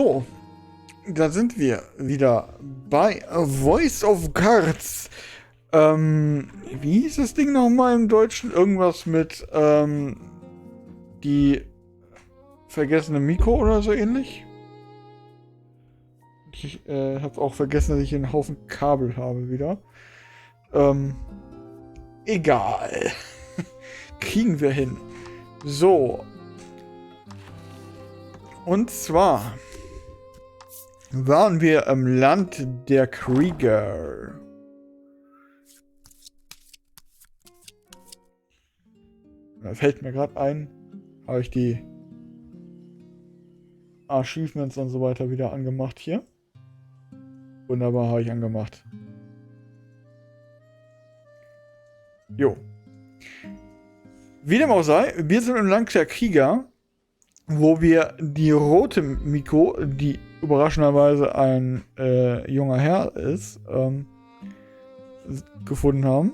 So, da sind wir wieder bei A Voice of Cards. Wie hieß das Ding nochmal im Deutschen? Irgendwas mit die vergessene Miko oder so ähnlich? Ich habe auch vergessen, dass ich hier einen Haufen Kabel habe wieder. Egal. Kriegen wir hin. So. Und zwar waren wir im Land der Krieger. Da fällt mir gerade ein, habe ich die Achievements und so weiter wieder angemacht hier. Wunderbar, habe ich angemacht. Jo. Wie dem auch sei, wir sind im Land der Krieger, wo wir die rote Miko, die überraschenderweise ein junger Herr ist, gefunden haben.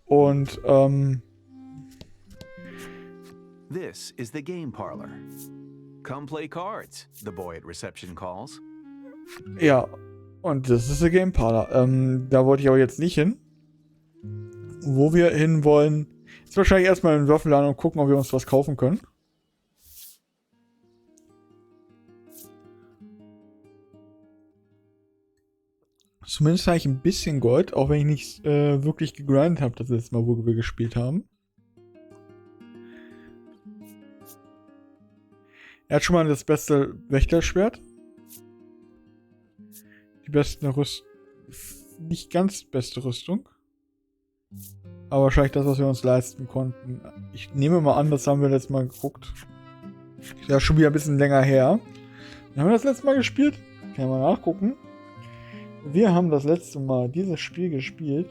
Und This is the game parlor. Come play cards, the boy at reception calls. ja, und das ist der Game Parlor. Da wollte ich aber jetzt nicht hin. Wo wir hin wollen, ist wahrscheinlich erstmal in den Würfelladen und gucken, ob wir uns was kaufen können. Zumindest habe ich ein bisschen Gold, auch wenn ich nicht wirklich gegrindet habe, das letzte Mal, wo wir gespielt haben. Er hat schon mal das beste Wächterschwert. Die beste Rüstung. Nicht ganz beste Rüstung. Aber wahrscheinlich das, was wir uns leisten konnten. Ich nehme mal an, das haben wir letztes Mal geguckt. Ist ja schon wieder ein bisschen länger her. Wie haben wir das letzte Mal gespielt? Kann ich mal nachgucken. Wir haben das letzte Mal dieses Spiel gespielt.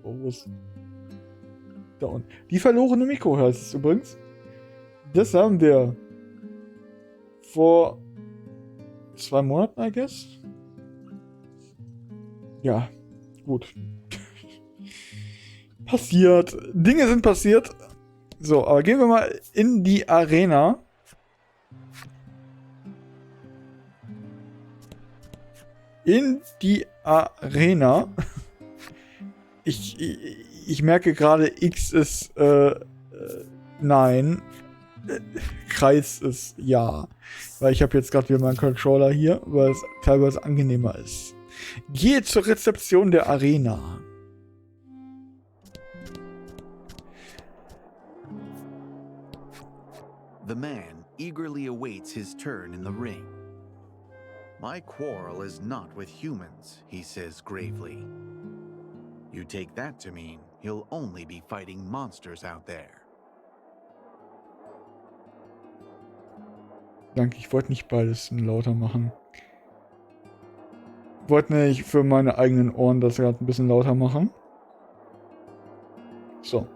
Oh, wo ist... Da unten. Die verlorene Miko heißt es übrigens. Das haben wir vor 2 Monaten, I guess. Ja, gut. Passiert. Dinge sind passiert. So, aber gehen wir mal in die Arena. In die Arena. Ich merke gerade, X ist nein. Kreis ist ja. Weil ich habe jetzt gerade wieder meinen Controller hier, weil es teilweise angenehmer ist. Gehe zur Rezeption der Arena. The man eagerly awaits his turn in the ring. My quarrel is not with humans, he says gravely. You take that to mean he'll only be fighting monsters out there. Danke, ich wollte nicht beides lauter machen. Ich wollte nicht für meine eigenen Ohren das gerade ein bisschen lauter machen. So.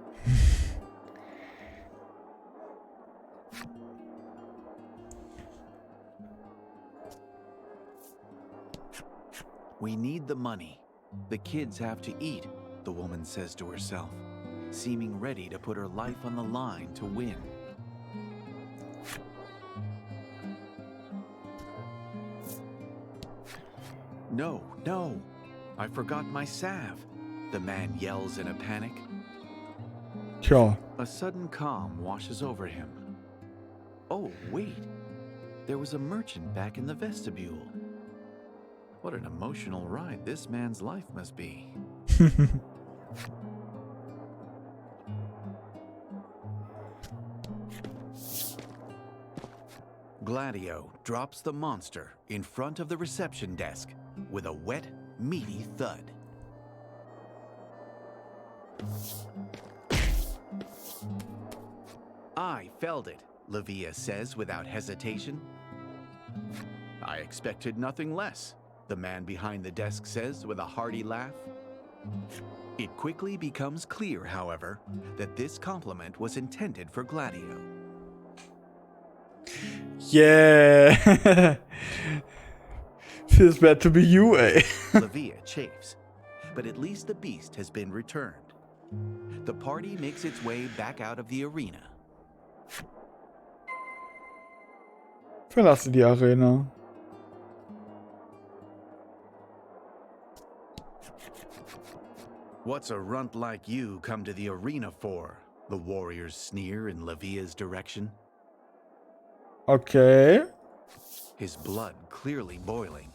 We need the money. The kids have to eat, the woman says to herself, seeming ready to put her life on the line to win. No, no, I forgot my salve, the man yells in a panic. Tja. A sudden calm washes over him. Oh, wait, there was a merchant back in the vestibule. What an emotional ride this man's life must be. Gladio drops the monster in front of the reception desk with a wet, meaty thud. I felled it, Livia says without hesitation. I expected nothing less, the man behind the desk says with a hearty laugh. It quickly becomes clear, however, that this compliment was intended for Gladio. Yeah! Feels bad to be you, eh? Livia chafes, but at least the beast has been returned. The party makes its way back out of the arena. Verlasse die Arena. What's a runt like you come to the arena for? The warriors sneer in Levia's direction. Okay. His blood clearly boiling.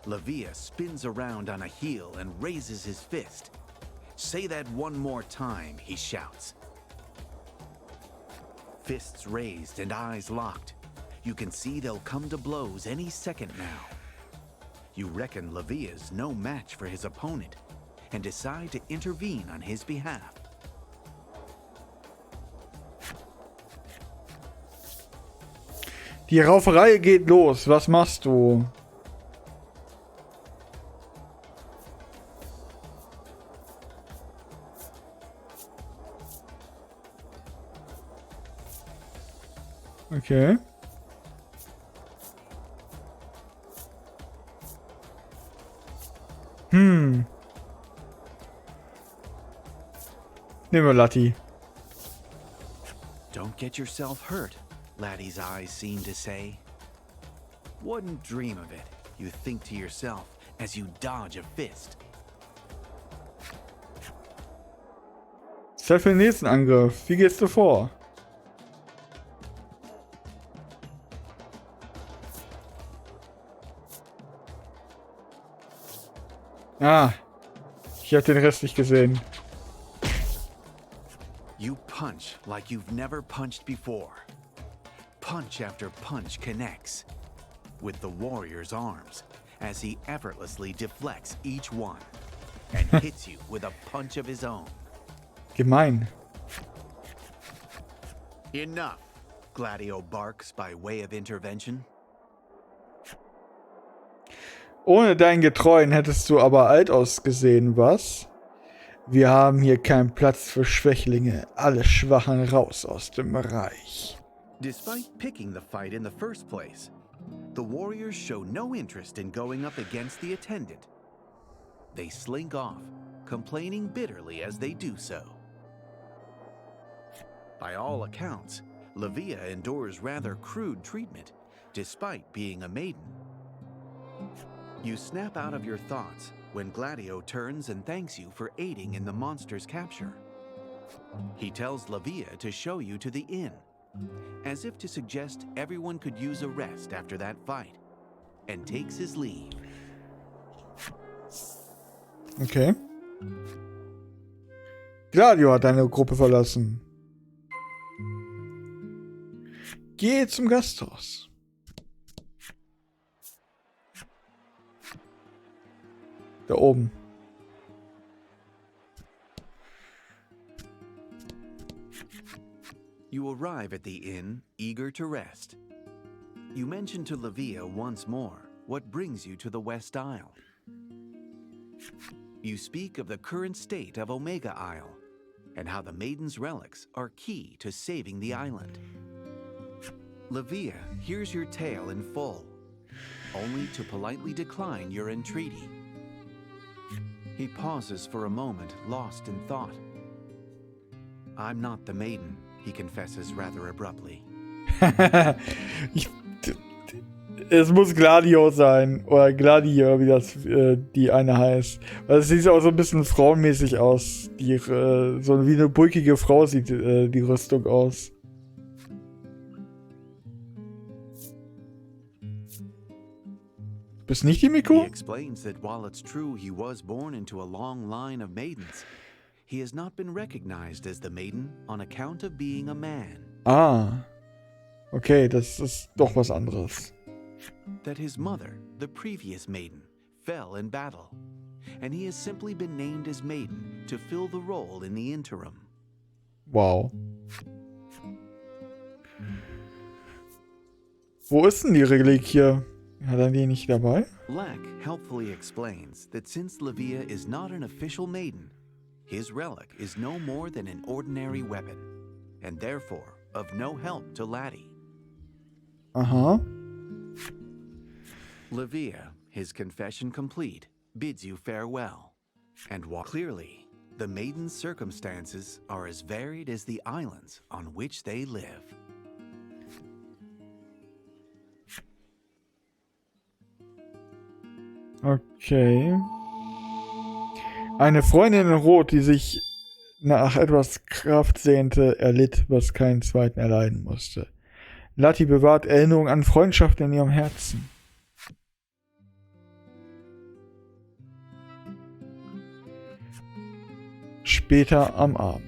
Levia spins around on a heel and raises his fist. Say that one more time, he shouts. Fists raised and eyes locked. You can see they'll come to blows any second now. You reckon Levia's no match for his opponent and decide to intervene on his behalf. Die Rauferei geht los. Was machst du? Okay. Nehmen wir Latti. Don't get yourself hurt, Laddie's eyes seem to say. Wouldn't dream of it, you think to yourself as you dodge a fist. Zeit für den nächsten Angriff. Wie gehst du vor? Ah, ich habe den Rest nicht gesehen. You punch like you've never punched before. Punch after punch connects with the warrior's arms as he effortlessly deflects each one and hits you with a punch of his own. Gemein. Enough, Gladio barks by way of intervention. Ohne deinen Getreuen hättest du aber alt ausgesehen, was? Wir haben hier keinen Platz für Schwächlinge. Alle Schwachen raus aus dem Reich. Despite picking the fight in the first place, the warriors show no interest in going up against the attendant. They slink off, complaining bitterly as they do so. By all accounts, Levia endures rather crude treatment, despite being a maiden. You snap out of your thoughts when Gladio turns and thanks you for aiding in the monster's capture. He tells Levia to show you to the inn, as if to suggest everyone could use a rest after that fight, and takes his leave. Okay. Gladio hat deine Gruppe verlassen. Geh zum Gasthaus. Da oben. You arrive at the inn, eager to rest. You mention to Levia once more what brings you to the West Isle. You speak of the current state of Omega Isle, and how the Maiden's relics are key to saving the island. Levia hears your tale in full, only to politely decline your entreaty. He pauses for a moment, lost in thought. I'm not the maiden, he confesses rather abruptly. Es muss Gladio sein. Oder Gladio, wie das die eine heißt. Weil es sieht auch so ein bisschen frauenmäßig aus. Die, so wie eine bulkige Frau sieht die Rüstung aus. Bist nicht die Miko? He explains that while it's true he was born into a long line of maidens, he has not been recognized as the maiden on account of being a man. Ah. Okay, das ist doch was anderes. That his mother, the previous maiden, fell in battle, and he has simply been named as maiden to fill the role in the interim. Wow. Wo ist denn die Reliquie? Hat er die nicht dabei? Lack helpfully explains that since Levia is not an official maiden, his relic is no more than an ordinary weapon, and therefore of no help to Laddie. Aha. Levia, his confession complete, bids you farewell, and clearly, The maiden's circumstances are as varied as the islands on which they live. Okay. Eine Freundin in Rot, die sich nach etwas Kraft sehnte, erlitt, was keinen zweiten erleiden musste. Lati bewahrt Erinnerungen an Freundschaft in ihrem Herzen. Später am Abend.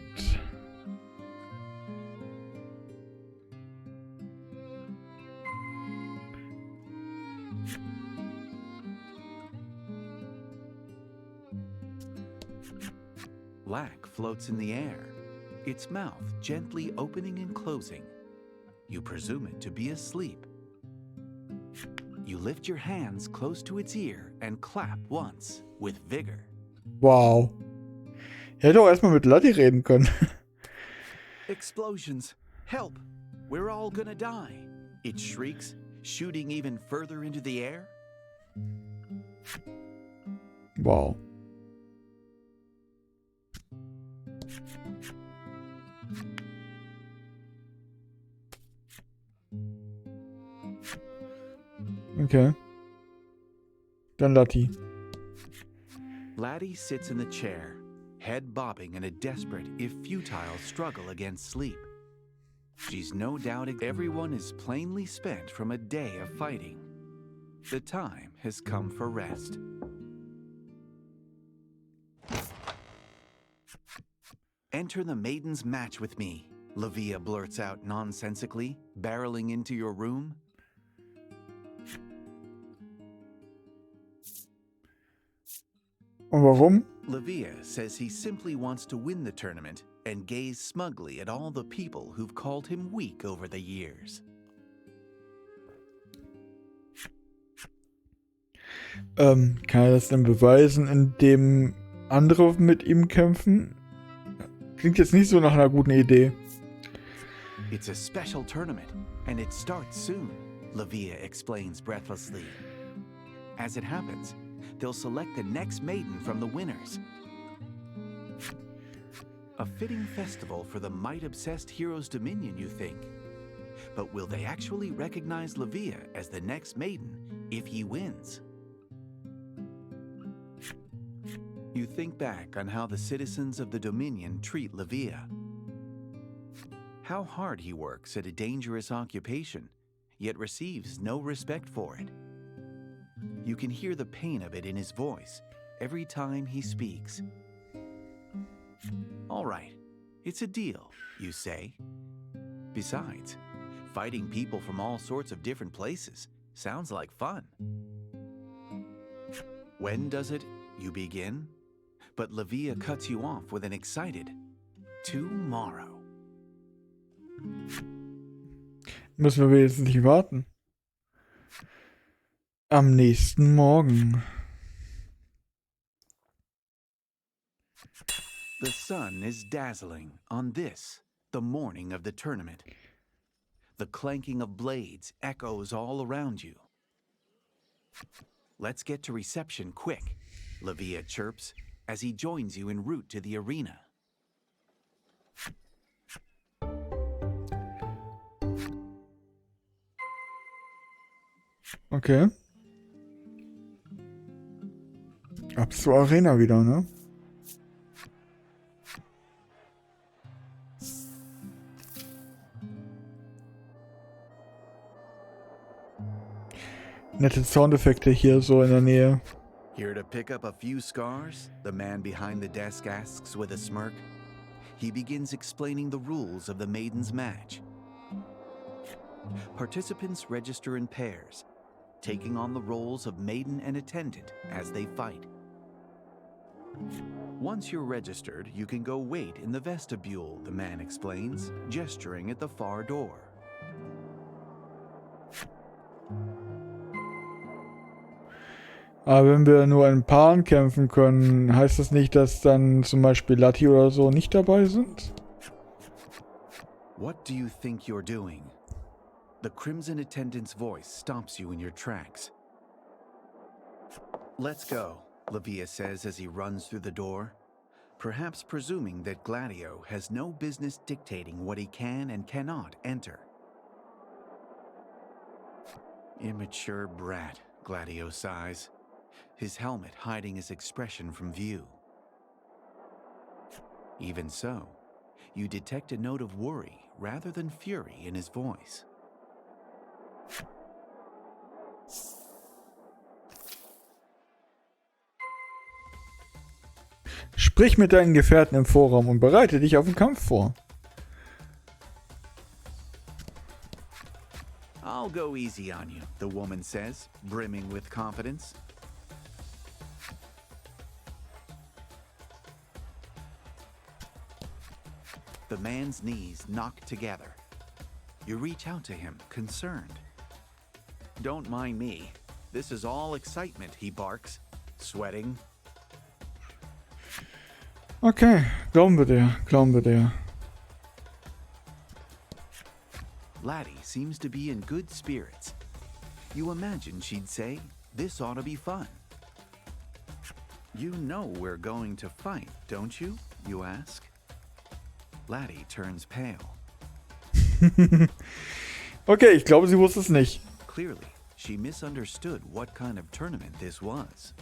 Black floats in the air, its mouth gently opening and closing. You presume it to be asleep. You lift your hands close to its ear and clap once with vigor. Wow. Er hätte auch erstmal mit Lati reden können. Explosions! Help! We're all gonna die! It shrieks, shooting even further into the air. Wow. Okay. Dann Lati. Laddie sits in the chair, head bobbing in a desperate, if futile, struggle against sleep. She's no doubt everyone is plainly spent from a day of fighting. The time has come for rest. Enter the maiden's match with me, Lavia blurts out nonsensically, barreling into your room. Und warum? Lavia says he simply wants to win the tournament and gaze smugly at all the people who've called him weak over the years. Kann er das denn beweisen, indem andere mit ihm kämpfen? Klingt jetzt nicht so nach einer guten Idee. It's a special tournament, and it starts soon, Lavia explains breathlessly. As it happens, they'll select the next maiden from the winners. A fitting festival for the might-obsessed hero's dominion, you think. But will they actually recognize Lavia as the next maiden if he wins? You think back on how the citizens of the Dominion treat Lavia. How hard he works at a dangerous occupation, yet receives no respect for it. You can hear the pain of it in his voice every time he speaks. All right, it's a deal, you say. Besides, fighting people from all sorts of different places sounds like fun. When does it, you begin? But Lavia cuts you off with an excited, tomorrow. Müssen wir wenigstens nicht warten. Am nächsten Morgen. The sun is dazzling on this, the morning of the tournament. The clanking of blades echoes all around you. Let's get to reception quick, Lavia chirps as he joins you en route to the arena. Okay. Ab zur Arena wieder, ne? Nette Soundeffekte hier so in der Nähe. Here to pick up a few scars? The man behind the desk asks with a smirk. He begins explaining the rules of the maiden's match. Participants register in pairs, taking on the roles of maiden and attendant as they fight. Once you're registered, you can go wait in the vestibule, the man explains, gesturing at the far door. Aber wenn wir nur in Paaren kämpfen können, heißt das nicht, dass dann zum Beispiel Lati oder so nicht dabei sind? What do you think you're doing? The crimson attendant's voice stops you in your tracks. Let's go, Lavia says as he runs through the door. perhaps presuming that Gladio has no business dictating what he can and cannot enter. Immature brat, Gladio sighs, his helmet hiding his expression from view. Even so, you detect a note of worry rather than fury in his voice. Sprich mit deinen Gefährten im Vorraum und bereite dich auf den Kampf vor. I'll go easy on you, the woman says, brimming with confidence. The man's knees knock together. You reach out to him, concerned. Don't mind me. This is all excitement, he barks, sweating. Okay, glauben wir dir, glauben wir dir. Laddie seems to be in good spirits. You imagine she'd say, "This ought to be fun." You know we're going to fight, don't you? You ask. Laddie turns pale. Okay, ich glaube, sie wusste es nicht. Clearly, she misunderstood what kind of tournament this was.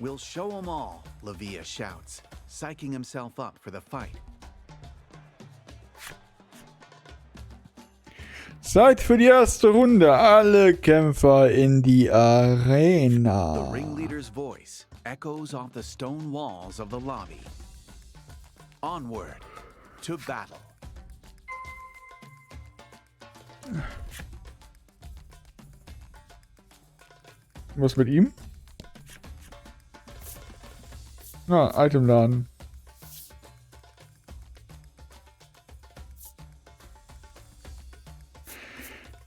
We'll show 'em all, Lavia shouts, psyching himself up for the fight. Zeit für die erste Runde. Alle Kämpfer in die Arena. The ringleader's voice echoes off the stone walls of the lobby. Onward to battle. Was mit ihm? Ah, Itemladen.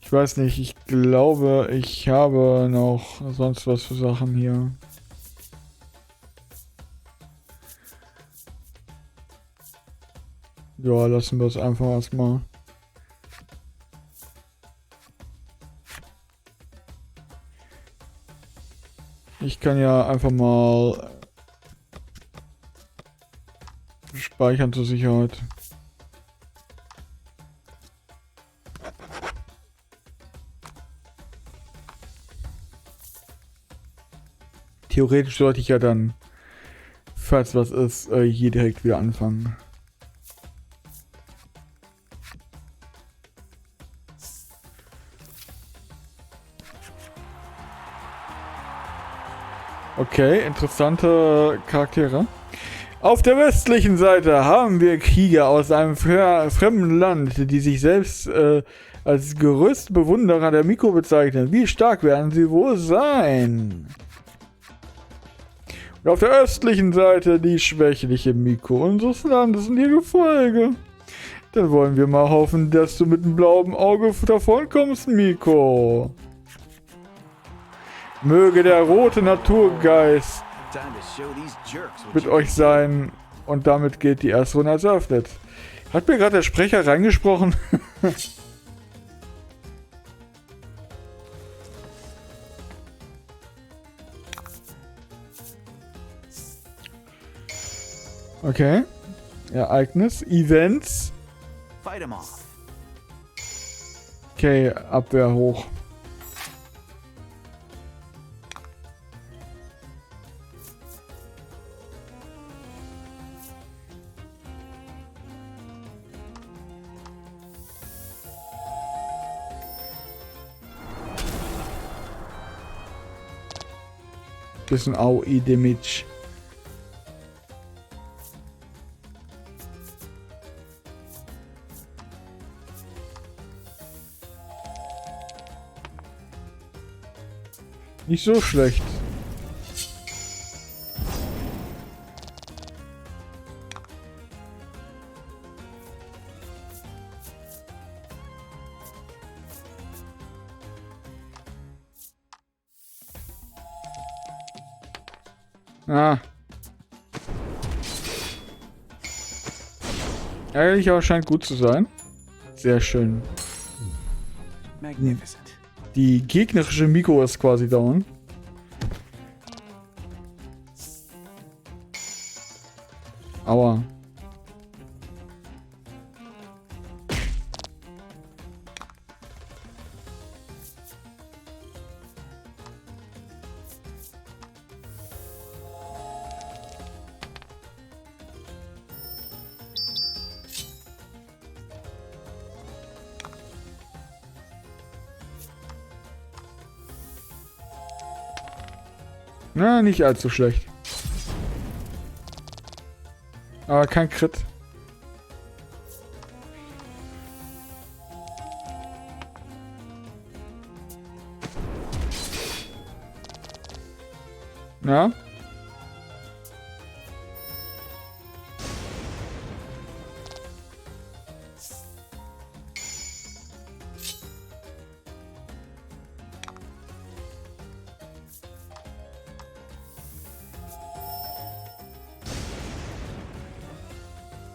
Ich weiß nicht, ich glaube, ich habe noch sonst was für Sachen hier. Ja, lassen wir es einfach erstmal. Ich kann ja einfach mal speichern zur Sicherheit. Theoretisch sollte ich ja dann, falls was ist, hier direkt wieder anfangen. Okay, interessante Charaktere. Auf der westlichen Seite haben wir Krieger aus einem fremden Land, die sich selbst als größte Bewunderer der Miko bezeichnen. Wie stark werden sie wohl sein? Und auf der östlichen Seite die schwächliche Miko unseres Landes und ihr Gefolge. Dann wollen wir mal hoffen, dass du mit dem blauen Auge davonkommst, Miko. Möge der rote Naturgeist mit euch sein. Und damit geht die erste Runde als eröffnet. Hat mir gerade der Sprecher reingesprochen? Okay. Ereignis. Events. Okay, Abwehr hoch. Bisschen Damage. Nicht so schlecht. Ah. Eigentlich aber scheint gut zu sein. Sehr schön. Magnificent. Die gegnerische Miko ist quasi down. Aua. Na, nicht allzu schlecht. Aber kein Crit. Ja.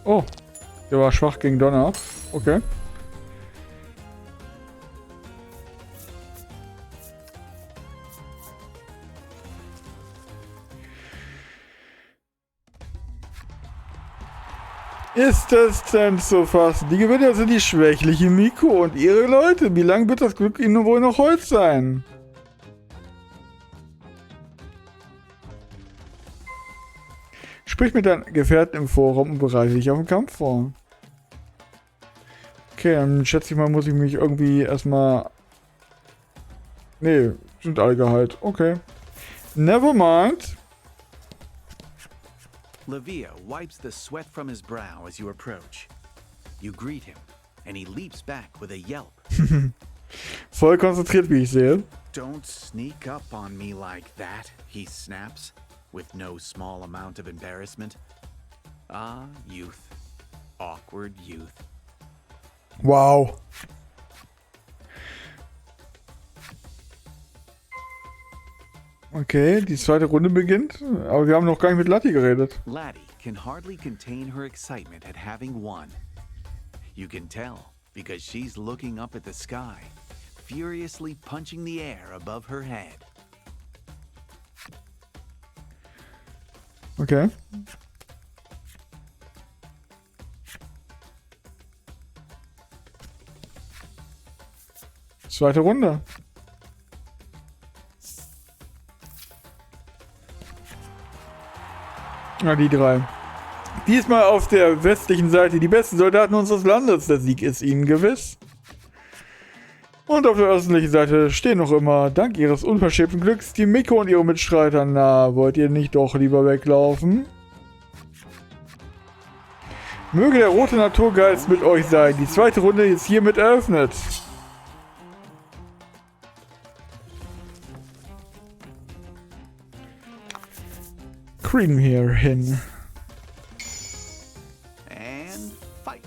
Oh, der war schwach gegen Donner. Okay. Ist es denn zu fassen? Die Gewinner sind die schwächliche Miko und ihre Leute. Wie lange wird das Glück ihnen wohl noch heute sein? Sprich mit deinen Gefährten im Forum und bereite dich auf den Kampf vor. Okay, dann schätze ich mal, muss ich mich irgendwie erstmal... Nee, sind alle geheilt. Okay. Never mind. Levia wipes the sweat from his brow as you approach. You greet him, and he leaps back with a yelp. Voll konzentriert, wie ich sehe. Don't sneak up on me like that, he snaps, with no small amount of embarrassment. Ah, youth. Awkward youth. Wow. Okay, die zweite Runde beginnt, aber wir haben noch gar nicht mit Latti geredet. Laddie can hardly contain her excitement at having won. You can tell because she's looking up at the sky, furiously punching the air above her head. Okay. Zweite Runde. Ja, die drei. Diesmal auf der westlichen Seite die besten Soldaten unseres Landes. Der Sieg ist ihnen gewiss. Und auf der östlichen Seite stehen noch immer, dank ihres unverschämten Glücks, die Miko und ihre Mitstreiter. Na, wollt ihr nicht doch lieber weglaufen? Möge der rote Naturgeist mit euch sein. Die zweite Runde ist hiermit eröffnet. Kriegen wir hin. And fight.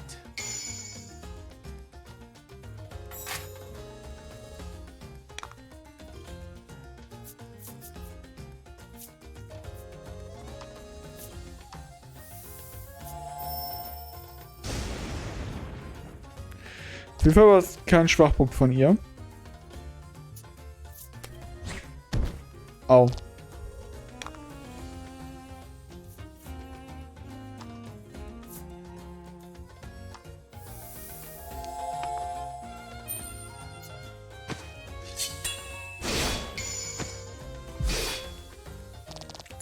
Auf jeden Fall war es kein Schwachpunkt von ihr. Au.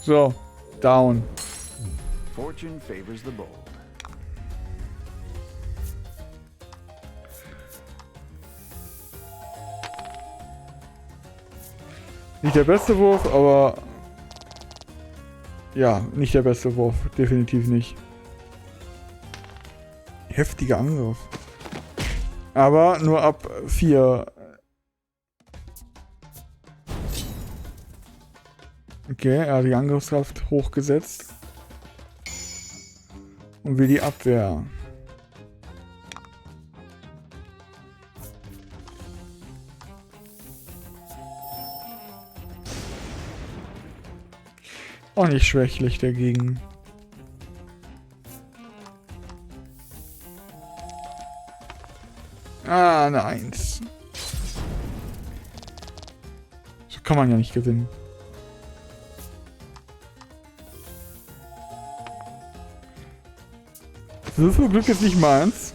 So, down. Fortune favors the bold. Nicht der beste Wurf, aber... Ja, nicht der beste Wurf. Definitiv nicht. Heftiger Angriff. Aber nur ab 4. Okay, er hat die Angriffskraft hochgesetzt. Und will die Abwehr. Auch nicht schwächlich dagegen. Ah, eine 1. So kann man ja nicht gewinnen. Würfelglück ist nicht meins.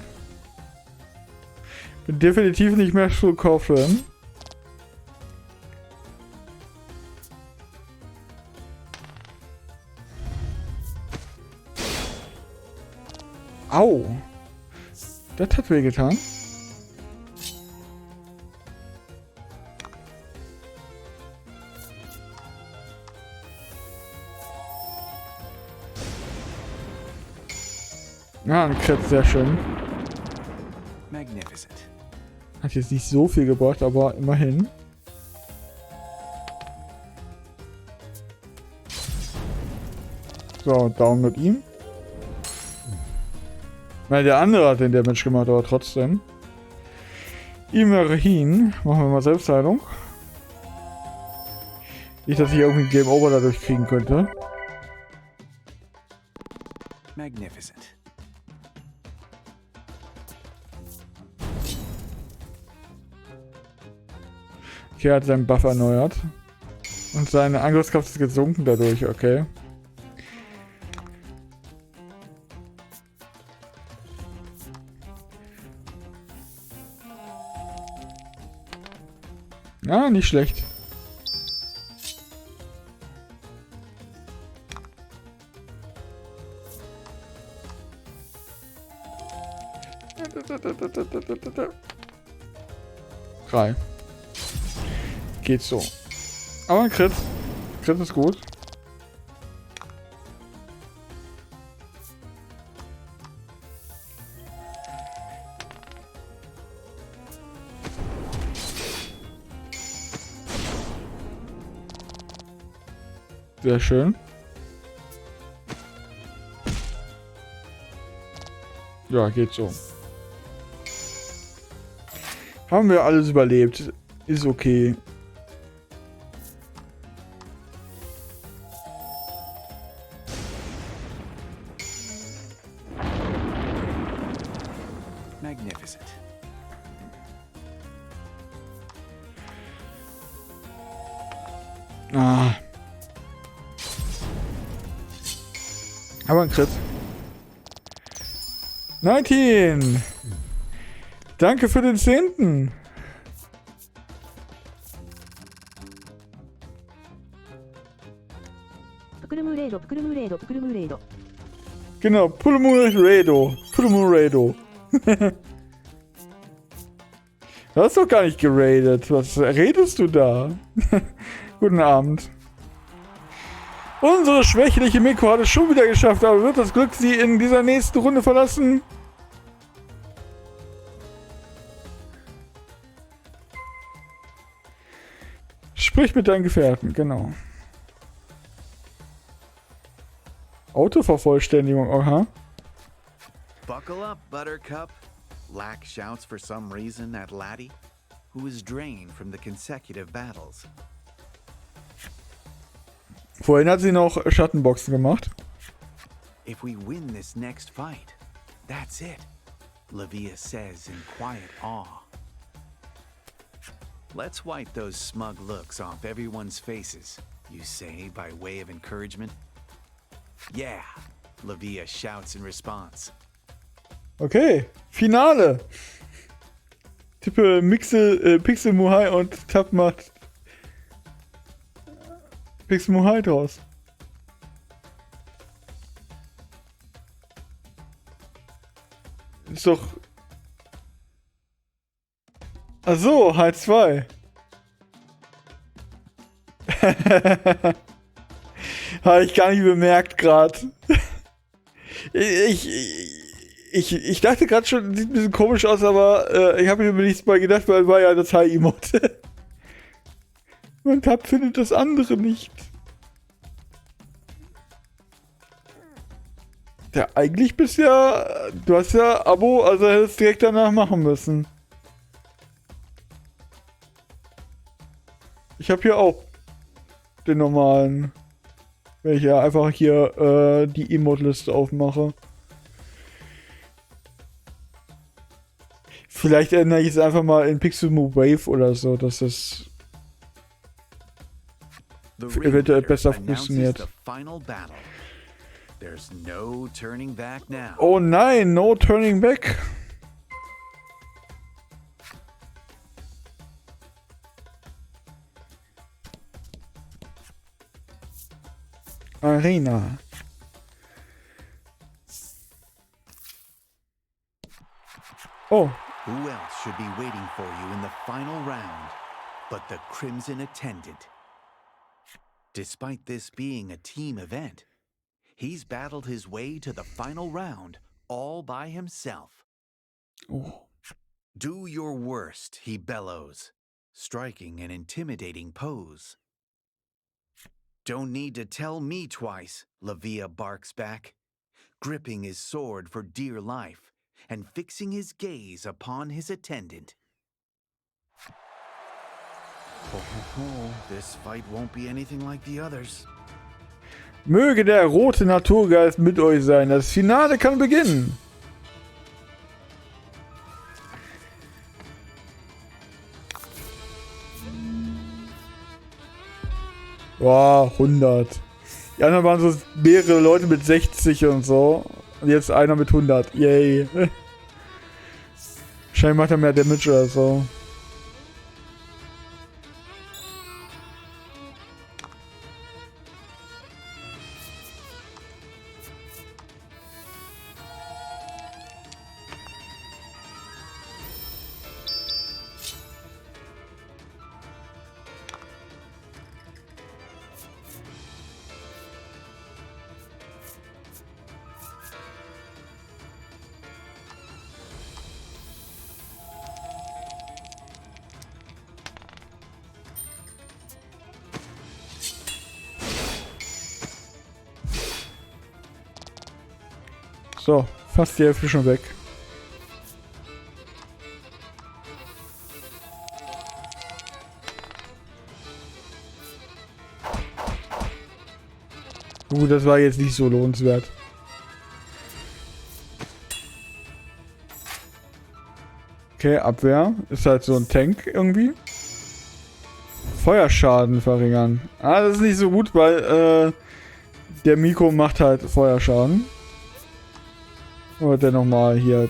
Bin definitiv nicht mehr zu kaufen. Au! Das hat wehgetan. Ja, ein Crit, sehr schön. Magnificent. Hat jetzt nicht so viel gebracht, aber immerhin. So, down mit ihm. Weil der andere hat den Damage gemacht, aber trotzdem. Immerhin. Machen wir mal Selbstheilung. Nicht, dass ich irgendwie ein Game Over dadurch kriegen könnte. Magnificent. Okay, er hat seinen Buff erneuert. Und seine Angriffskraft ist gesunken dadurch, okay. Ja, nicht schlecht. Drei. Geht so. Aber ein Crit. Crit ist gut. Sehr schön. Ja, geht so. Haben wir alles überlebt. Ist okay. Magnificent. Ah. Aber ein Crit. 19. Danke für den 10. Genau, Pulmuredo. Pulmuredo. Du hast doch gar nicht geradet. Was redest du da? Guten Abend. Unsere schwächliche Miko hat es schon wieder geschafft, aber wird das Glück sie in dieser nächsten Runde verlassen? Sprich mit deinen Gefährten, genau. Autovervollständigung, aha. Buckle up, Buttercup. Lack shouts for some reason at Laddie, who is drained from the consecutive battles. Vorhin hat sie noch Schattenboxen gemacht. If we win this next fight, that's it, Lavia says in quiet awe. Let's wipe those smug looks off everyone's faces, you say by way of encouragement? Yeah, Lavia shouts in response. Okay, Finale. Tippe Pixel Muhai und Tab macht Pixel Muhai draus. Ist doch... Ach so, H2. Habe ich gar nicht bemerkt gerade. Ich dachte gerade schon, sieht ein bisschen komisch aus, aber ich habe mir nichts mal gedacht, weil war ja das High-Emote. Und Tab findet das andere nicht. Ja, eigentlich bist ja... Du hast ja Abo, also hättest du direkt danach machen müssen. Ich habe hier auch den normalen. Wenn ich ja einfach hier die Emote-Liste aufmache. Vielleicht ändere ich es einfach mal in Pixelmove Wave oder so, dass es eventuell besser funktioniert. There's no turning back now. Oh nein, no turning back. Arena. Oh. Who else should be waiting for you in the final round but the Crimson Attendant? Despite this being a team event, he's battled his way to the final round all by himself. Oh. Do your worst, he bellows, striking an intimidating pose. Don't need to tell me twice, Lavia barks back, gripping his sword for dear life and fixing his gaze upon his attendant. This fight won't be anything like the others. Möge der rote Naturgeist mit euch sein. Das Finale kann beginnen. Boah, 100. Die anderen waren so mehrere Leute mit 60 und so. Und jetzt einer mit 100. Yay. Wahrscheinlich macht er mehr Damage oder so. So, fast die Hälfte schon weg. Das war jetzt nicht so lohnenswert. Okay, Abwehr. Ist halt so ein Tank irgendwie. Feuerschaden verringern. Ah, das ist nicht so gut, weil der Miko macht halt Feuerschaden. Oder der nochmal hier,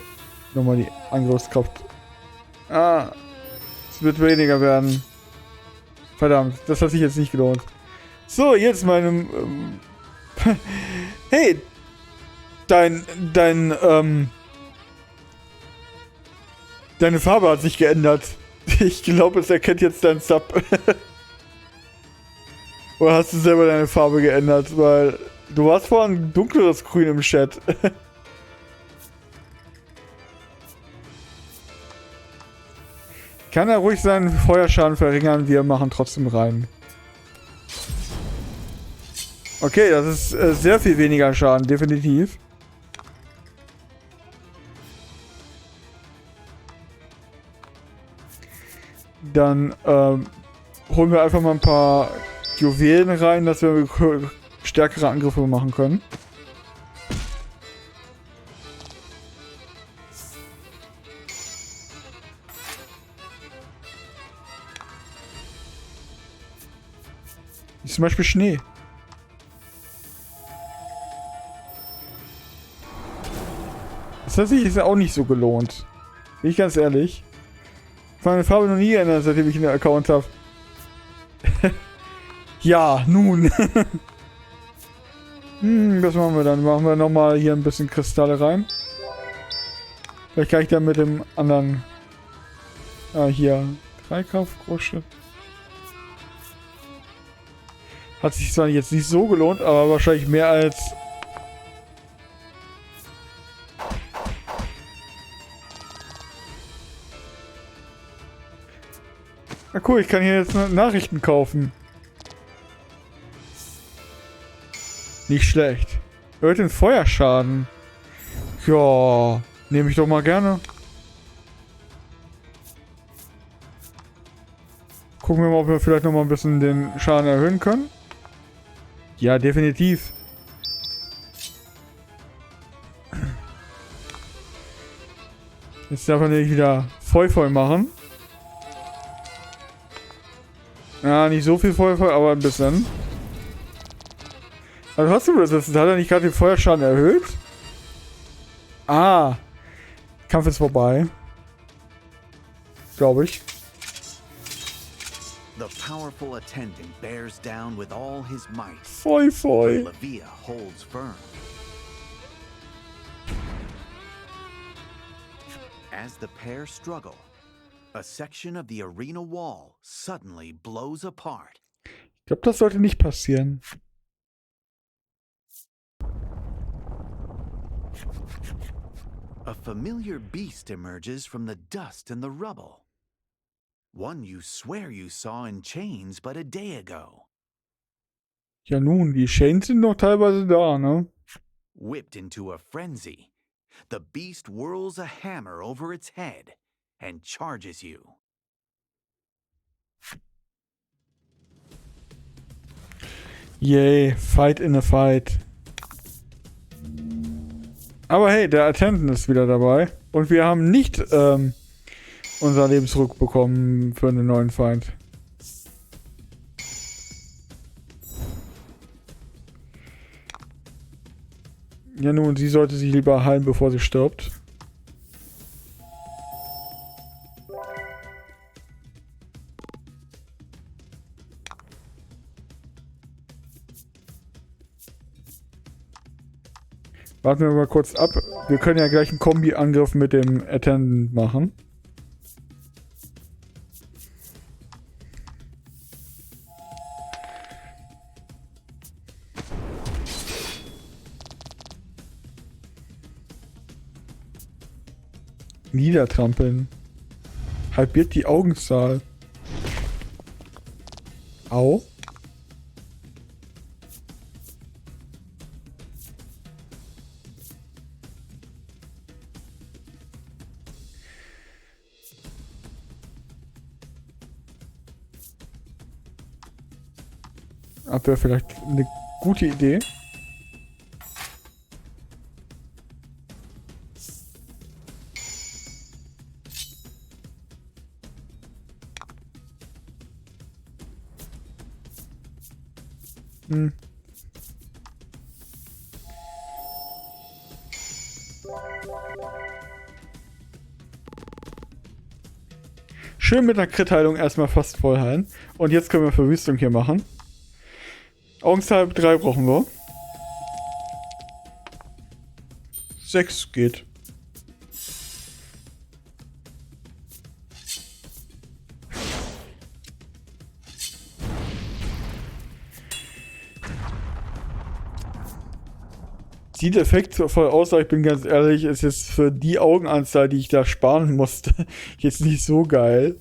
nochmal die Angriffskraft. Ah, es wird weniger werden. Verdammt, das hat sich jetzt nicht gelohnt. So, jetzt meinem... hey, deine Farbe hat sich geändert. Ich glaube, es erkennt jetzt dein Sub. Oder hast du selber deine Farbe geändert? Weil du warst vorhin ein dunkleres Grün im Chat. Kann er ruhig seinen Feuerschaden verringern, wir machen trotzdem rein. Okay, das ist sehr viel weniger Schaden, definitiv. Dann holen wir einfach mal ein paar Juwelen rein, dass wir stärkere Angriffe machen können. Zum Beispiel Schnee. Das hat sich auch nicht so gelohnt. Bin ich ganz ehrlich. Meine Farbe noch nie geändert, seitdem ich einen Account habe. Ja, nun. Was machen wir dann? Machen wir nochmal hier ein bisschen Kristalle rein. Vielleicht kann ich dann mit dem anderen... hier. Dreikraft, Großschritt. Hat sich zwar jetzt nicht so gelohnt, aber wahrscheinlich mehr als... Na cool, ich kann hier jetzt Nachrichten kaufen. Nicht schlecht. Erhöht den Feuerschaden. Ja, nehme ich doch mal gerne. Gucken wir mal, ob wir vielleicht noch mal ein bisschen den Schaden erhöhen können. Ja, definitiv. Jetzt darf man nicht wieder voll machen. Ja, nicht so viel voll, aber ein bisschen. Also hast du das? Hat er nicht gerade den Feuerschaden erhöht? Ah. Kampf ist vorbei. Glaube ich. The powerful attendant bears down with all his might. Voll, voll. But Levia holds firm. As the pair struggle, a section of the arena wall suddenly blows apart. Ich glaube, das sollte nicht passieren. A familiar beast emerges from the dust and the rubble. One you swear you saw in chains but a day ago. Ja nun, die Chains sind noch teilweise da, ne? Whipped into a frenzy, the beast whirls a hammer over its head and charges you. Yay, fight in a fight. Aber hey, der Attendant ist wieder dabei. Und wir haben nicht unser Leben zurückbekommen für einen neuen Feind. Ja nun, sie sollte sich lieber heilen, bevor sie stirbt. Warten wir mal kurz ab. Wir können ja gleich einen Kombi-Angriff mit dem Attendant machen. Niedertrampeln. Halbiert die Augenzahl. Au. Abwehr vielleicht eine gute Idee. Schön mit einer Crit-Heilung erstmal fast voll heilen. Und jetzt können wir Verwüstung hier machen. Augenzahl 3 brauchen wir. 6 geht. Sieht effektvoll aus, aber ich bin ganz ehrlich, ist jetzt für die Augenanzahl, die ich da sparen musste, jetzt nicht so geil.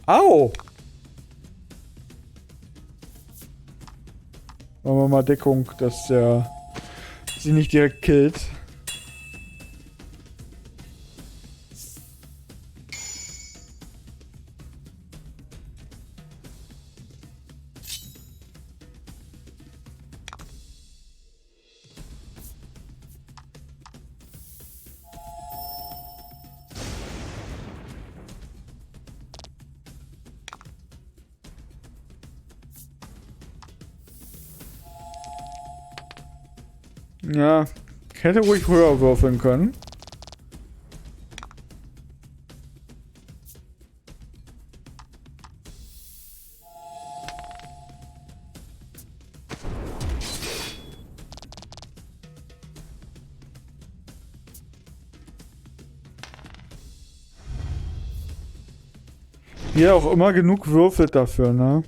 Au! Machen wir mal Deckung, dass der sie nicht direkt killt. Ja, ich hätte ruhig höher würfeln können. Wie auch immer genug würfelt dafür, ne?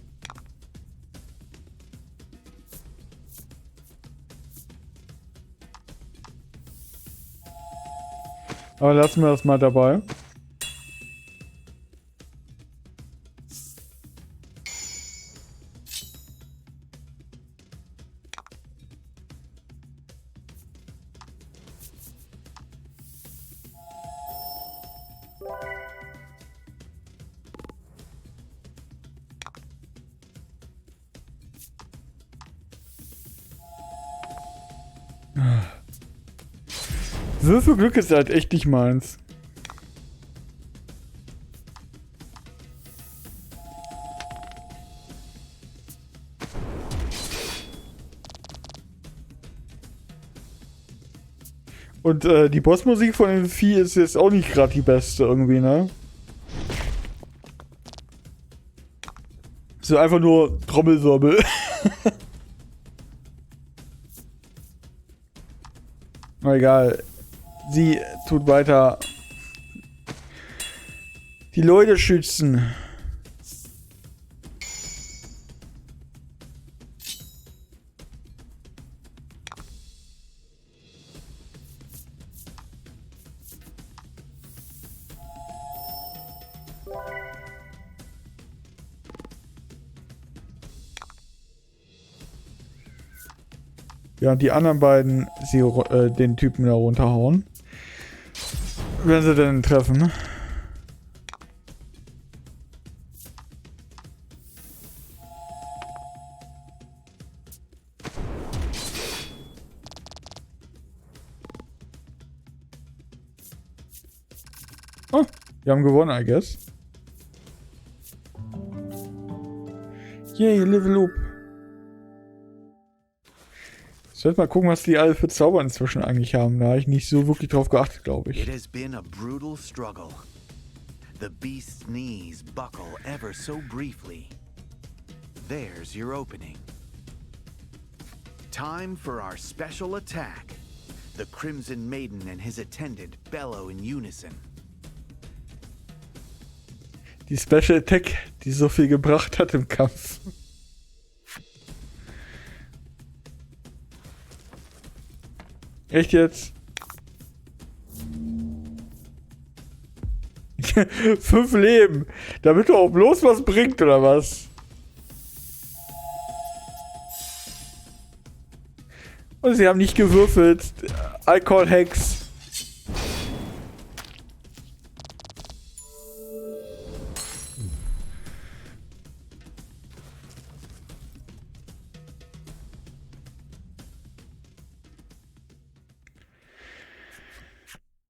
Aber lassen wir das mal dabei. Würfelglück ist halt echt nicht meins. Und die Bossmusik von dem Vieh ist jetzt auch nicht gerade die beste irgendwie, ne? So einfach nur Trommelwirbel. Na egal. Sie tut weiter. Die Leute schützen. Ja, die anderen beiden den Typen da runterhauen. Wenn sie denn treffen. Oh, wir haben gewonnen, I guess. Yay, Level Up. Ich sollte mal gucken, was die alle für Zauber inzwischen eigentlich haben. Da habe ich nicht so wirklich drauf geachtet, glaube ich. It has been a brutal struggle. The beast's knees buckle ever so briefly. There's your opening. Time for our special attack. The Crimson Maiden and his attendant bellow in unison. Die Special Attack, die so viel gebracht hat im Kampf. Echt jetzt? 5 Leben. Damit du auch bloß was bringt, oder was? Und sie haben nicht gewürfelt. I call Hex.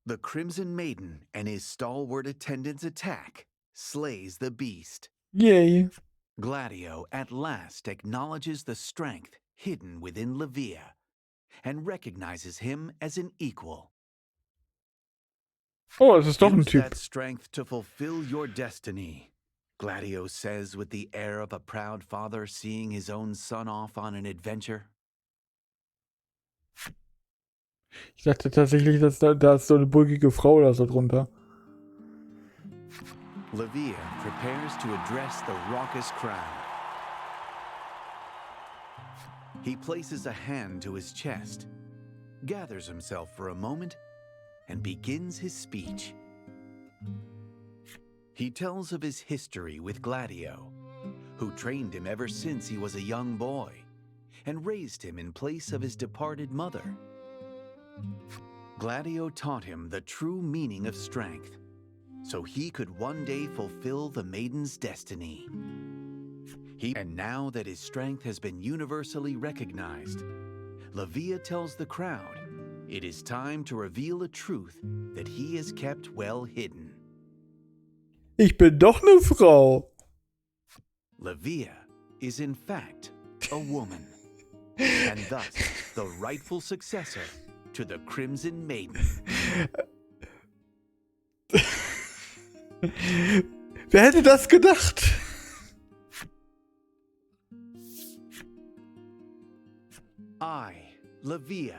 The Crimson Maiden and his stalwart attendant's attack slays the beast. Yay. Gladio at last acknowledges the strength hidden within Levia and recognizes him as an equal. Oh, es ist doch ein Use Typ. that strength to fulfill your destiny, Gladio says with the air of a proud father seeing his own son off on an adventure. Ich dachte tatsächlich, dass da ist so eine bulkige Frau oder so drunter. Levia prepares to address the raucous crowd. He places a hand to his chest, gathers himself for a moment, and begins his speech. He tells of his history with Gladio, who trained him ever since he was a young boy, and raised him in place of his departed mother. Gladio taught him the true meaning of strength, so he could one day fulfill the maiden's destiny. And now that his strength has been universally recognized, Levia tells the crowd it is time to reveal a truth that he has kept well hidden. Ich bin doch eine Frau. Levia is in fact a woman, and thus the rightful successor to the Crimson Maiden. Wer hätte das gedacht? I, Levia,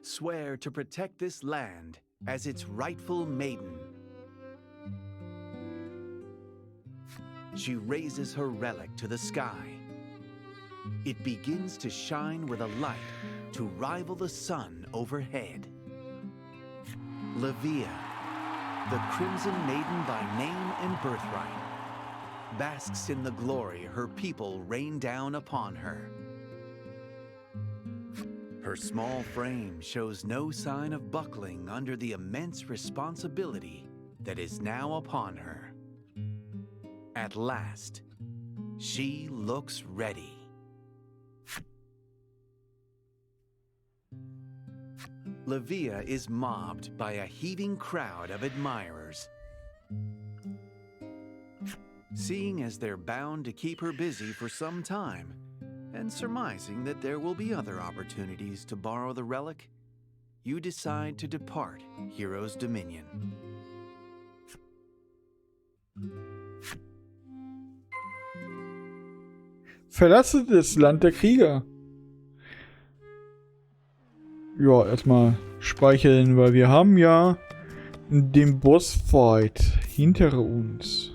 swear to protect this land as its rightful maiden. She raises her relic to the sky. It begins to shine with a light to rival the sun overhead. Levia, the Crimson Maiden by name and birthright, basks in the glory her people rain down upon her. Her small frame shows no sign of buckling under the immense responsibility that is now upon her. At last, she looks ready. Levia is mobbed by a heaving crowd of admirers. Seeing as they're bound to keep her busy for some time, and surmising that there will be other opportunities to borrow the relic, you decide to depart Hero's Dominion. Verlasse das Land der Krieger. Ja, erstmal speichern, weil wir haben ja den Bossfight hinter uns.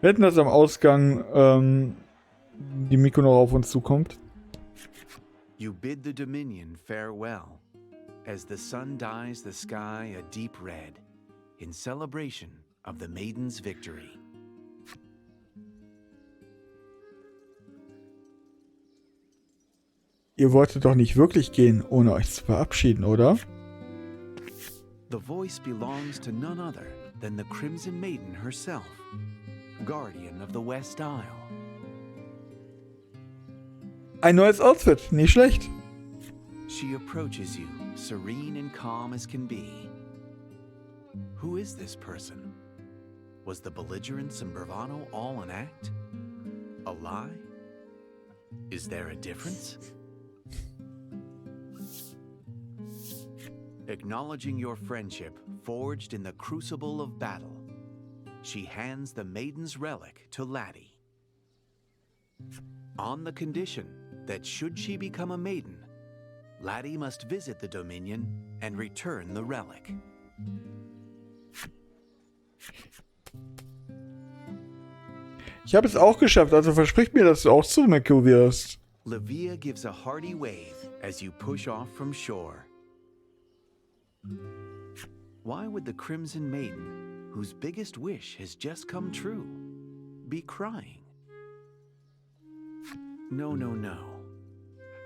Wir hätten das am Ausgang, die Miko noch auf uns zukommt. You bid the Dominion farewell, as the sun dyes the sky a deep red, in celebration of the maiden's victory. Ihr wolltet doch nicht wirklich gehen, ohne euch zu verabschieden, oder? The voice belongs to none other than the Crimson Maiden herself, guardian of the West Isle. Ein neues Outfit, nicht schlecht. She approaches you, serene and calm as can be. Who is this person? Was the belligerence and bravado all an act? A lie? Is there a difference? Acknowledging your friendship forged in the crucible of battle, she hands the maiden's relic to Laddie. On the condition that should she become a maiden, Laddie must visit the Dominion and return the relic. Ich habe es auch geschafft, also versprich mir, dass du auch zu Miko wirst. Levia gives a hearty wave as you push off from shore. Why would the Crimson Maiden, whose biggest wish has just come true, be crying? No, no, no.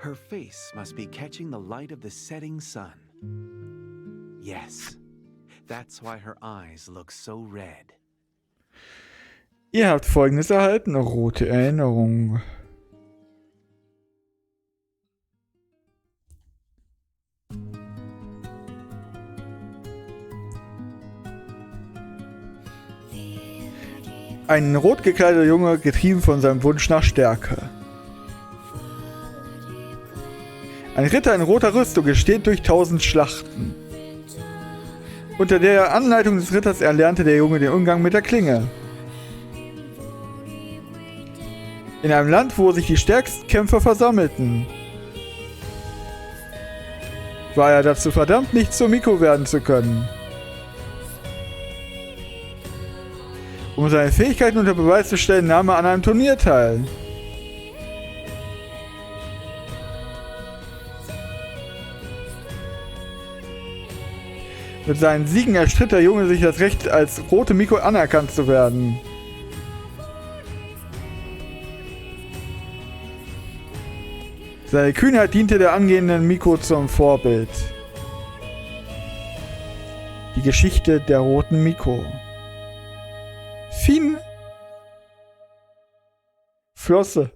Her face must be catching the light of the setting sun. Yes, that's why her eyes look so red. Ihr habt Folgendes erhalten, rote Erinnerung. Ein rot gekleideter Junge, getrieben von seinem Wunsch nach Stärke. Ein Ritter in roter Rüstung steht durch 1000 Schlachten. Unter der Anleitung des Ritters erlernte der Junge den Umgang mit der Klinge. In einem Land, wo sich die stärksten Kämpfer versammelten, war er dazu verdammt, nicht zur Miko werden zu können. Um seine Fähigkeiten unter Beweis zu stellen, nahm er an einem Turnier teil. Mit seinen Siegen erstritt der Junge sich das Recht, als rote Miko anerkannt zu werden. Seine Kühnheit diente der angehenden Miko zum Vorbild. Die Geschichte der roten Miko. Fin. Flosse.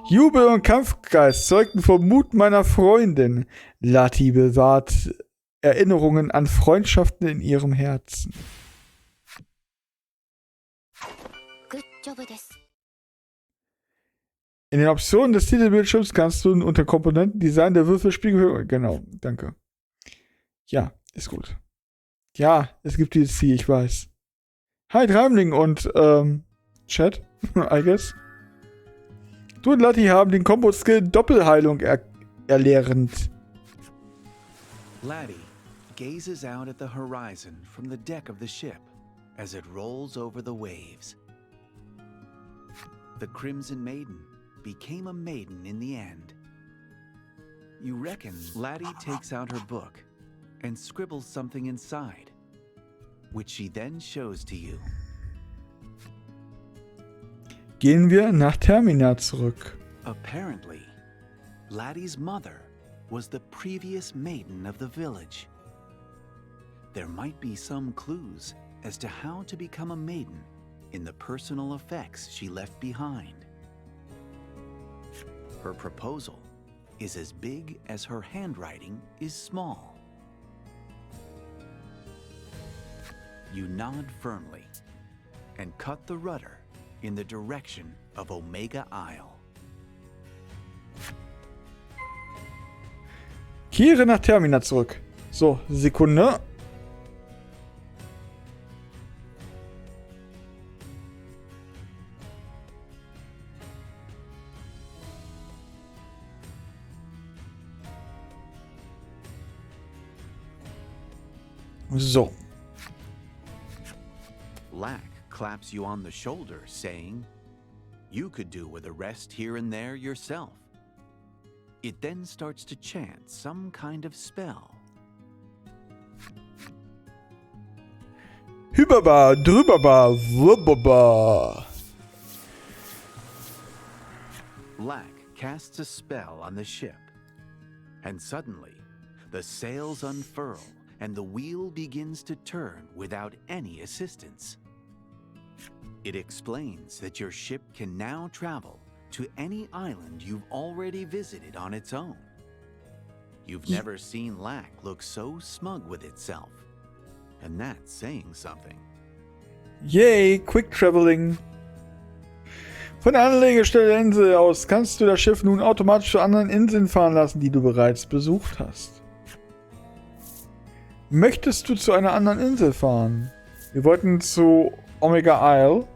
Jubel und Kampfgeist zeugten vom Mut meiner Freundin. Lati bewahrt Erinnerungen an Freundschaften in ihrem Herzen. In den Optionen des Titelbildschirms kannst du unter Komponenten Design der Würfelspiegel... Genau, danke. Ja, ist gut. Ja, es gibt dieses Ziel, ich weiß. Hi, Dreimling und, Chat, I guess. Du und Lati haben den Combo-Skill Doppelheilung erlernt. Laddie gazes out at the horizon from the deck of the ship as it rolls over the waves. The Crimson Maiden became a maiden in the end. You reckon Laddie takes out her book and scribbles something inside, which she then shows to you. Gehen wir nach Termina zurück. Apparently, Laddie's mother was the previous maiden of the village. there might be some clues as to how to become a maiden in the personal effects she left behind. Her proposal is as big as her handwriting is small. You nod firmly and cut the rudder in the direction of Omega Isle. Kehre nach Termina zurück. So, Sekunde. So. Lack claps you on the shoulder, saying, "You could do with a rest here and there yourself." It then starts to chant some kind of spell. Hübaba, drübaba, wubaba. Lack casts a spell on the ship, and suddenly the sails unfurl and the wheel begins to turn without any assistance. It explains that your ship can now travel to any island you've already visited on its own. You've never seen Lack look so smug with itself, and that's saying something. Yay, Quick Traveling. Von der Anlegestelle der Insel aus kannst du das Schiff nun automatisch zu anderen Inseln fahren lassen, die du bereits besucht hast. Möchtest du zu einer anderen Insel fahren? Wir wollten zu Omega Isle.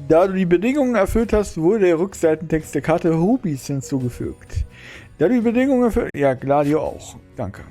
Da du die Bedingungen erfüllt hast, wurde der Rückseitentext der Karte Rubies hinzugefügt. Da du die Bedingungen erfüllt... Ja, Gladio auch. Danke.